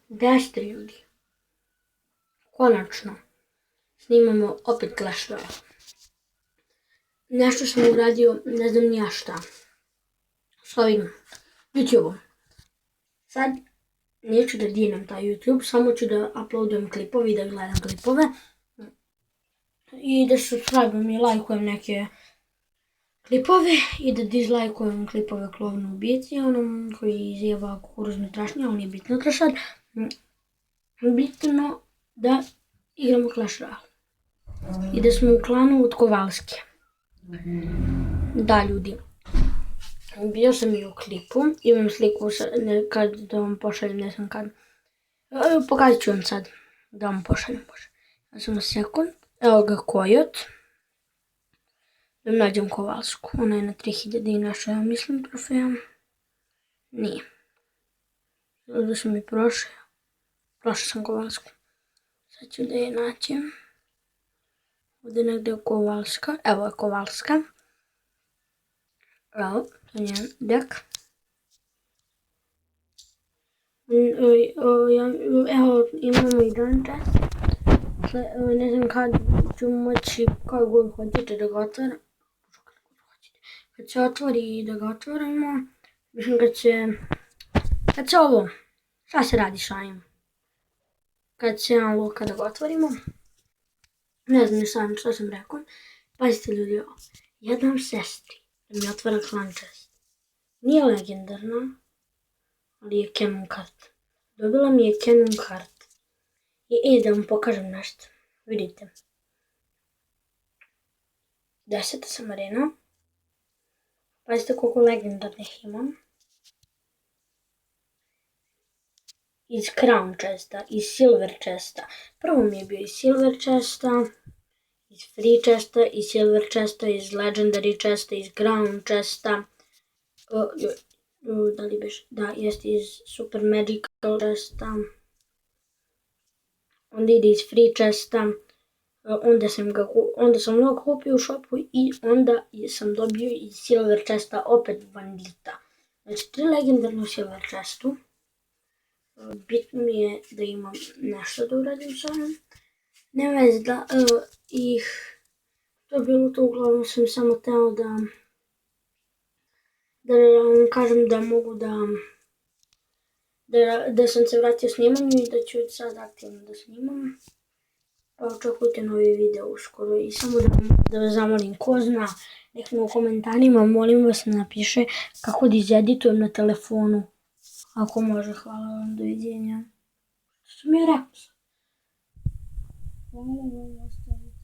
Gdje ste ljudi? Konačno. Snimamo opet Clash Royale. Nešto sam uradio, ne znam nija šta. S ovim YouTube-om. Sad neću da dinem taj YouTube, samo ću da uploadujem klipove i da gledam klipove. I da subscribe-om i lajkujem neke klipove i da dislajkujem klipove Klovnu ubici, onom koji izjeva kukuruzne trašnje, ali nije bitno to sad. Bitno da igramo Clash Royale. I da smo u klanu od Kovalske. Da, ljudi. Bio sam i u klipu, imam sliku kad da vam pošaljem, ne znam kad. Pokazat ću vam sad da vam pošaljem. Samo sekund. Evo ga Kojot. Da nađem Kovalsku. Ona je na 3000 i nešto, ja mislim, trofeja. Nije. Da sam i prošao. Prošao sam Kovalsku. Sad ću da je nađem. Ovdje negdje je Kovalska. Evo je Kovalska. Evo, to je njen dek. Evo, imamo i dungeon. Ne znam kad ću moći, kako god hoćete da ga otvorim. Kad se otvori da ga otvorimo, mislim kad se ovo, šta se radi sa ovim? Kad se ovo, kada ga otvorimo, ne znam sam što sam rekao. Pazite ljudi ovo, ja dam sestri da mi otvara clan chest. Nije legendarna, ali je canon kart. Dobila mi je canon kart. I da vam pokažem nešto. Vidite. 10. sam arena. Pazite koliko legendarnih imam. Iz crown chesta, iz silver chesta. Prvo mi je bio iz silver chesta, iz free chesta, iz silver chesta, iz legendary chesta, iz crown chesta. Da li biš? Da, jest iz super magical chesta. Onda ide iz free chesta. Onda sam mnogo kupio u shopu i onda sam dobio iz silver chesta opet bandita. Znači 3 legendarne u silver chestu. Bitno mi je da imam nešto da uradim sa ovim. Ne vez da to je bilo to, uglavnom sam samo teo da vam kažem da mogu da sam se vratio snimanju i da ću sad aktivno da snimam. Pa očekujte novi video uskoro i samo da vas zamolim, ko zna, nek mi u komentarima, molim vas, napiše kako da izeditujem na telefonu. Ako može, hvala vam, doviđenja. Što mi je rekao? Hvala vam, ostavite.